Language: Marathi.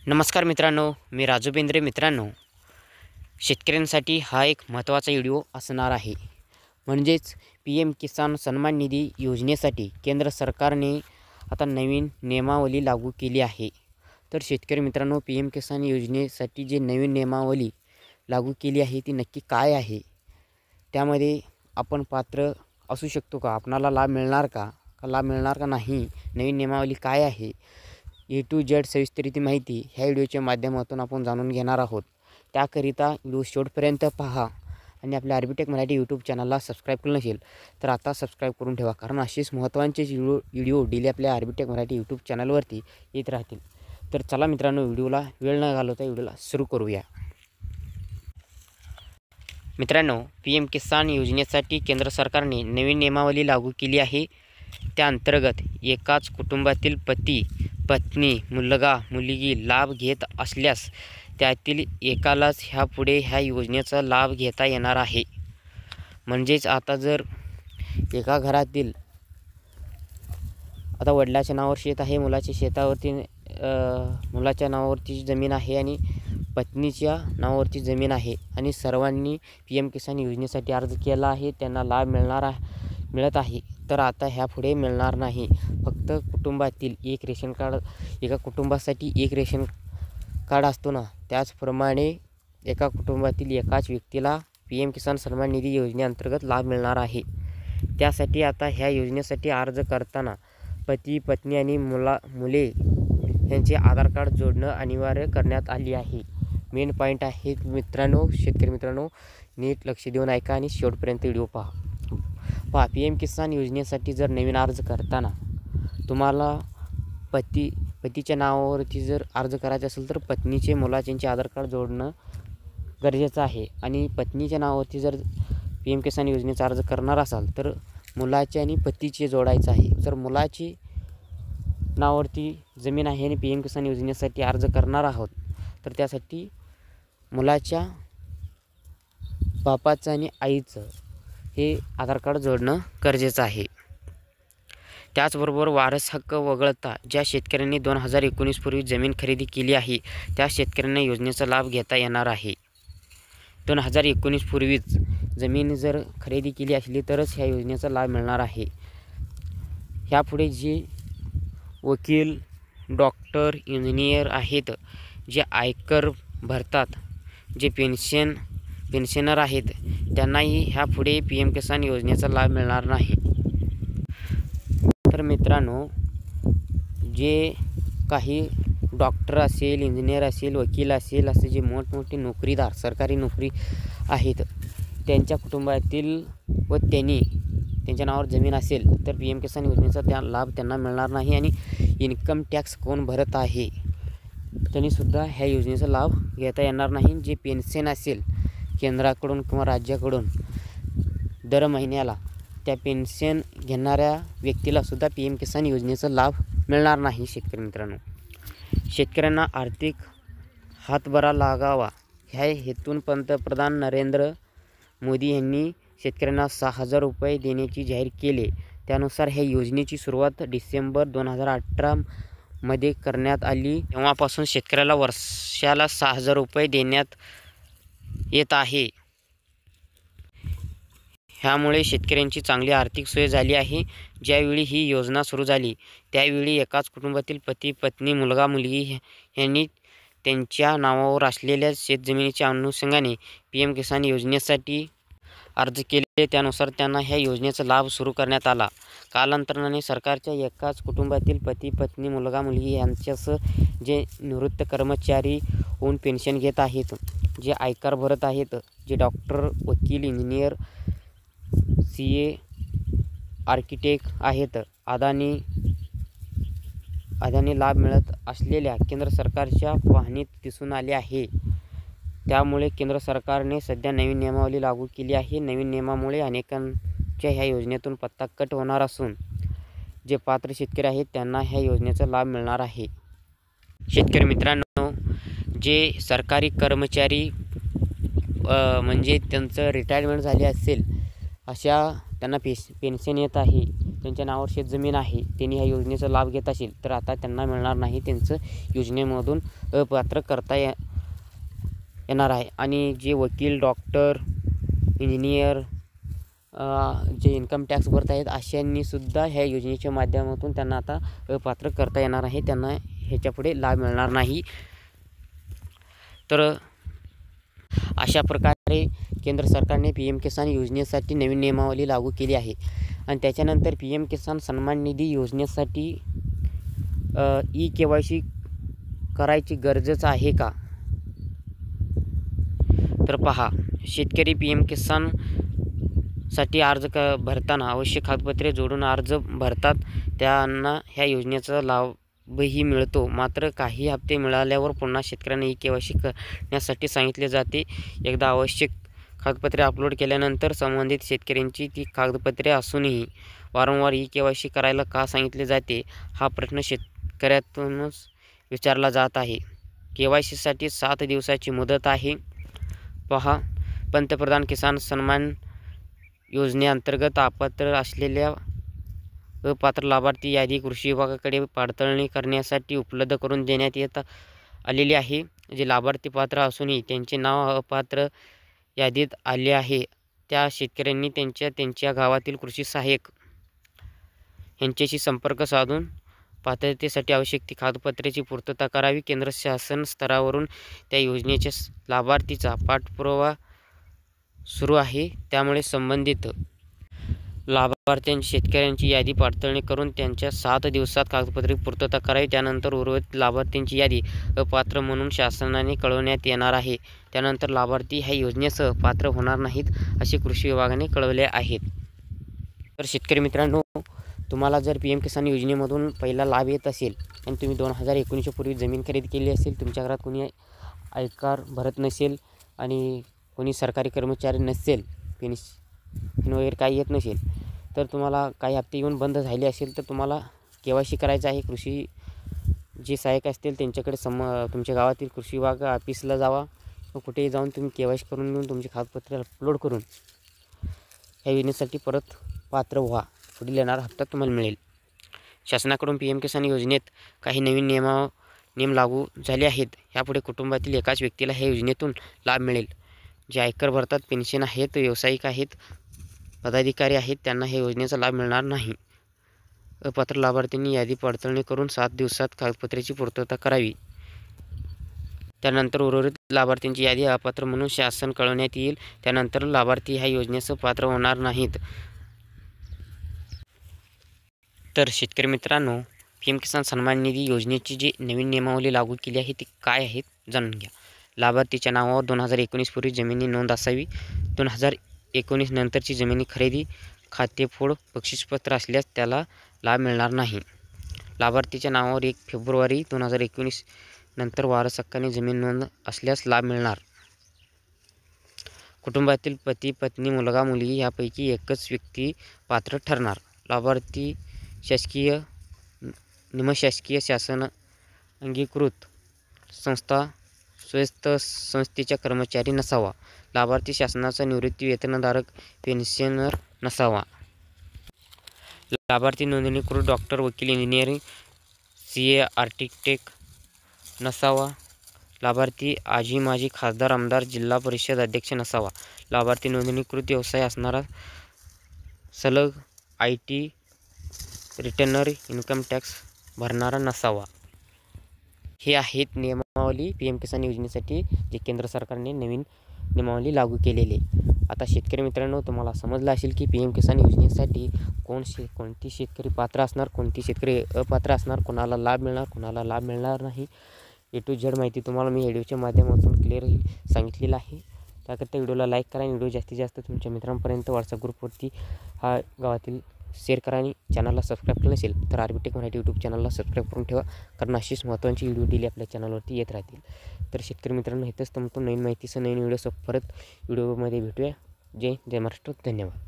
नमस्कार मित्रांनो, मी राजू बेंद्रे. मित्रांनो, शेतकऱ्यांसाठी हा एक महत्त्वाचा व्हिडिओ असणार आहे. म्हणजेच PM किसान सन्मान निधी योजनेसाठी केंद्र सरकारने आता नवीन नियमावली लागू केली आहे. तर शेतकरी मित्रांनो, PM किसान योजनेसाठी जे नवीन नियमावली लागू केली आहे ती नक्की काय आहे, त्यामध्ये आपण पात्र असू शकतो का, आपणाला लाभ मिळणार का, लाभ मिळणार का नाही, नवीन नियमावली काय आहे, A to Z सविस्तर माहिती ह्या व्हिडिओच्या माध्यमातून आपण जाणून घेणार आहोत. त्याकरिता व्हिडिओ शेवटपर्यंत पहा आणि आपल्या आर्बिटेक मराठी यूट्यूब चॅनलला सबस्क्राईब केलं नसेल तर आता सबस्क्राईब करून ठेवा, कारण असेच महत्त्वाचे व्हिडिओ डेली आपल्या आर्बिटेक मराठी यूट्यूब चॅनलवरती येत राहतील. तर चला मित्रांनो, व्हिडिओला वेळ न घालवता व्हिडिओला सुरू करूया. मित्रांनो, PM किसान योजनेसाठी केंद्र सरकारने नवीन नियमावली लागू केली आहे. त्या अंतर्गत एकाच कुटुंबातील पती, पत्नी, मुलगा, मुलगी लाभ घेत असल्यास त्यातील एकालाच ह्यापुढे ह्या योजनेचा लाभ घेता येणार आहे. म्हणजेच आता जर एका घरातील आता वडिलाच्या नावावर शेत आहे, मुलाच्या शेतावरती मुलाच्या नावावरती जमीन आहे आणि पत्नीच्या नावावरती जमीन आहे आणि सर्वांनी PM किसान योजनेसाठी अर्ज केला आहे, त्यांना लाभ मिळत आहे. तर आता ह्यापुढे मिळणार नाही. फक्त कुटुंबातील एक रेशन कार्ड, एका कुटुंबासाठी एक रेशन कार्ड असतो ना, त्याचप्रमाणे एका कुटुंबातील एकाच व्यक्तीला PM किसान सन्मान निधी योजनेअंतर्गत लाभ मिळणार आहे. त्यासाठी आता ह्या योजनेसाठी अर्ज करताना पती, पत्नी आणि मुले यांचे आधार कार्ड जोडणं अनिवार्य करण्यात आली आहे. मेन पॉईंट आहे मित्रांनो, शेतकरी मित्रांनो, नीट लक्ष देऊन ऐका आणि शेवटपर्यंत व्हिडिओ पहा. PM किसान योजनेसाठी जर नवीन अर्ज करताना तुम्हाला पतीच्या नावावरती जर अर्ज करायचा असेल तर पत्नीचे, मुलाचे आधार कार्ड जोडणं गरजेचं आहे. आणि पत्नीच्या नावावरती जर PM किसान योजनेचा अर्ज करणार असाल तर मुलाचे आणि पतीचे जोडायचं आहे. जर मुलाची नावावरती जमीन आहे आणि PM किसान योजनेसाठी अर्ज करणार आहोत तर त्यासाठी मुलाच्या बापाचं आणि आईचं हे आधार कार्ड जोडणं गरजेचं आहे. त्याचबरोबर वारस हक्क वगळता ज्या शेतकऱ्यांनी 2019 पूर्वी जमीन खरेदी केली आहे त्या शेतकऱ्यांना योजनेचा लाभ घेता येणार आहे. 2019 पूर्वीच जमीन जर खरेदी केली असली तरच ह्या योजनेचा लाभ मिळणार आहे. ह्यापुढे जे वकील, डॉक्टर, इंजिनियर आहेत, जे आयकर भरतात, जे पेन्शनर आहेत, त्यांनाही ह्यापुढे PM किसान योजनेचा लाभ मिळणार नाही. तर मित्रांनो, जे काही डॉक्टर असेल, इंजिनियर असेल, वकील असेल, असे जे मोठमोठे नोकरीदार, सरकारी नोकरी आहेत, त्यांच्या कुटुंबातील व त्यांच्या नावावर जमीन असेल तर PM किसान योजनेचा लाभ त्यांना मिळणार नाही. आणि इन्कम टॅक्स कोण भरत आहे त्यांनीसुद्धा ह्या योजनेचा लाभ घेता येणार नाही. जे पेन्शन असेल केंद्राकडून किंवा राज्याकडून दर महिन्याला, त्या पेन्शन घेणाऱ्या व्यक्तीलासुद्धा PM किसान योजनेचा लाभ मिळणार नाही. शेतकरी मित्रांनो, शेतकऱ्यांना आर्थिक हातभार लागावा ह्या हेतून पंतप्रधान नरेंद्र मोदी यांनी शेतकऱ्यांना 6,000 रुपये देण्याची जाहीर केले. त्यानुसार ह्या योजनेची सुरुवात डिसेंबर 2018 मध्ये करण्यात आली. तेव्हापासून शेतकऱ्याला वर्षाला 6,000 रुपये देण्यात येत आहे. ह्यामुळे शेतकऱ्यांची चांगली आर्थिक सोय झाली आहे. ज्यावेळी ही योजना सुरू झाली त्यावेळी एकाच कुटुंबातील पती, पत्नी, मुलगा, मुलगी यांनी त्यांच्या नावावर असलेल्या शेतजमिनीच्या अनुषंगाने PM किसान योजनेसाठी अर्ज केले. त्यानुसार त्यांना ह्या योजनेचा लाभ सुरू करण्यात आला. कालांतराने सरकारच्या एकाच कुटुंबातील पती, पत्नी, मुलगा, मुलगी यांच्यासह जे निवृत्त कर्मचारी होऊन पेन्शन घेत आहेत, जे आयकर भरत आहेत, जे डॉक्टर, वकील, इंजिनियर, CA, आर्किटेक्ट आहेत, आदानी लाभ मिळत असलेल्या केंद्र सरकारच्या पाहणीत दिसून आले आहे. त्यामुळे केंद्र सरकारने सध्या नवीन नियमावली लागू केली आहे. नवीन नियमामुळे अनेकांच्या ह्या योजनेतून पत्ता कट होणार असून जे पात्र शेतकरी आहेत त्यांना ह्या योजनेचा लाभ मिळणार आहे. शेतकरी मित्रांनो, जे सरकारी कर्मचारी म्हणजे त्यांचं रिटायरमेंट झाले असेल अशा त्यांना पेन्शन येत आहे, त्यांच्या नावावर शेतजमीन आहे, त्यांनी ह्या योजनेचा लाभ घेत असेल तर आता त्यांना मिळणार नाही. त्यांचं योजनेमधून अपात्र करता येणार आहे. आणि जे वकील, डॉक्टर, इंजिनियर, जे इन्कम टॅक्स भरत आहेत अशांनीसुद्धा ह्या योजनेच्या माध्यमातून त्यांना आता अपात्र करता येणार आहे. त्यांना ह्याच्यापुढे लाभ मिळणार नाही. तर अशा प्रकारे केंद्र सरकारने PM किसान योजनेसाठी नवीन नियमावली लागू केली आहे. आणि त्याच्यानंतर PM किसान सन्मान निधी योजनेसाठी KYC करायची गरजच आहे का? तर पहा, शेतकरी PM किसान साठी अर्ज भरताना आवश्यक कागदपत्रे जोडून अर्ज भरतात. त्यांना ह्या योजनेचा लाभही मिळतो. मात्र काही हप्ते मिळाल्यावर पुन्हा शेतकऱ्यांना KYC करण्यासाठी सांगितले जाते. एकदा आवश्यक कागदपत्रे अपलोड केल्यानंतर संबंधित शेतकऱ्यांची ती कागदपत्रे असूनही वारंवार KYC करायला का सांगितले जाते, हा प्रश्न शेतकऱ्यातूनच विचारला जात आहे. KYCसाठी 7 दिवसाची मुदत आहे. पहा, पंतप्रधान किसान सन्मान योजनेअंतर्गत अपात्र असलेल्या अपात्र लाभार्थी यादी कृषी विभागाकडे पडताळणी करण्यासाठी उपलब्ध करून देण्यात येत आलेली आहे. जे लाभार्थी पात्र असूनही त्यांचे नाव अपात्र यादीत आले आहे त्या शेतकऱ्यांनी त्यांच्या गावातील कृषी सहाय्यक यांच्याशी संपर्क साधून पात्रतेसाठी आवश्यक ती कागदपत्रेची पूर्तता करावी. केंद्र शासन स्तरावरून त्या योजनेच्या लाभार्थीचा पाठपुरावा सुरू आहे. त्यामुळे संबंधित लाभार्थ्यांची शेतकऱ्यांची यादी पडताळणी करून त्यांच्या 7 दिवसात कागदपत्रे पूर्तता करावी. त्यानंतर उर्वरित लाभार्थ्यांची यादी अपात्र म्हणून शासनाने कळवण्यात येणार आहे. त्यानंतर लाभार्थी ह्या योजनेसह पात्र होणार नाहीत असे कृषी विभागाने कळवले आहेत. तर शेतकरी मित्रांनो, तुम्हाला जर PM किसान योजनेमधून पहिला लाभ येत असेल आणि तुम्ही 2019 पूर्वी जमीन खरेदी केली असेल, तुमच्या घरात कोणी आयकर भरत नसेल आणि कोणी सरकारी कर्मचारी नसेल, पेन्शन वगैरे काही येत नसेल, तर तुम्हाला काही हप्ते येऊन बंद झाले असेल तर तुम्हाला KYC करायचं आहे. कृषी जे सहाय्यक असतील त्यांच्याकडे तुमच्या गावातील कृषी विभाग ऑफिसला जावा व कुठेही जाऊन तुम्ही KYC करून घेऊन तुमची कागदपत्रे अपलोड करून ह्या योजनेसाठी परत पात्र व्हा. पुढील येणारा हप्ता तुम्हाला मिळेल. शासनाकडून PM किसान योजनेत काही नवीन नियम लागू झाले आहेत. यापुढे कुटुंबातील एकाच व्यक्तीला ह्या योजनेतून लाभ मिळेल. जे आयकर भरतात, पेन्शन आहेत, व्यावसायिक आहेत, पदाधिकारी आहेत, त्यांना ह्या योजनेचा लाभ मिळणार नाही. अपात्र लाभार्थ्यांनी यादी पडताळणी करून 7 दिवसात कागदपत्रेची पूर्तता करावी. त्यानंतर उर्वरित लाभार्थ्यांची यादी अपात्र म्हणून शासन कळवण्यात येईल. त्यानंतर लाभार्थी ह्या योजनेस पात्र होणार नाहीत. तर शेतकरी मित्रांनो, PM किसान सन्मान निधी योजनेची जी नवीन नियमावली लागू केली आहे ती काय आहेत जाणून घ्या. लाभार्थीच्या नावावर 2019 पूर्वी जमिनी नोंद असावी. 2019 नंतरची जमिनी खरेदी, खातेफोड, बक्षीसपत्र असल्यास त्याला लाभ मिळणार नाही. लाभार्थीच्या नावावर 1 फेब्रुवारी 2019 नंतर वारस हक्काने जमीन नोंद असल्यास लाभ मिळणार. कुटुंबातील पती, पत्नी, मुलगा, मुलगी यापैकी एकच व्यक्ती पात्र ठरणार. लाभार्थी शासकीय, निमशासकीय, शासन अंगीकृत संस्था, स्वायत्त संस्थेचा कर्मचारी नसावा. लाभार्थी शासनाचा निवृत्ती वेतनधारक, पेन्शनर नसावा. लाभार्थी नोंदणीकृत डॉक्टर, वकील, इंजिनिअरिंग, CA, आर्किटेक्ट नसावा. लाभार्थी आजी माजी खासदार, आमदार, जिल्हा परिषद अध्यक्ष नसावा. लाभार्थी नोंदणीकृत व्यवसाय असणारा, सलग IT रिटर्नर, इन्कम टॅक्स भरणारा नसावा. हे आहेत नियमावली PM किसान योजनेसाठी जे केंद्र सरकारने नवीन नियमावली लागू केलेली. आता शेतकरी मित्रांनो, तुम्हाला समजलं असेल की PM किसान योजनेसाठी कोणती शेतकरी पात्र असणार, कोणती शेतकरी अपात्र असणार, कोणाला लाभ मिळणार, कोणाला लाभ मिळणार नाही. A to Z माहिती तुम्हाला मी व्हिडिओच्या माध्यमातून क्लिअर सांगितलेलं आहे. त्याकरता व्हिडिओला लाईक करा आणि व्हिडिओ जास्तीत जास्त तुमच्या मित्रांपर्यंत व्हॉट्सअप ग्रुपवरती हा गावातील शेअर करा. आणि चॅनलला सबस्क्राईब केलं नसेल तर RBTech मराठी यूट्यूब चॅनलला सबस्क्राईब करून ठेवा, कारण अशीच महत्त्वाची व्हिडिओ डेली आपल्या चॅनलवरती येत राहतील. तर शेतकरी मित्रांनो, इथंच थांबतो. नवीन माहितीसह नवीन व्हिडिओसह परत व्हिडिओमध्ये भेटूया. जय महाराष्ट्र. धन्यवाद.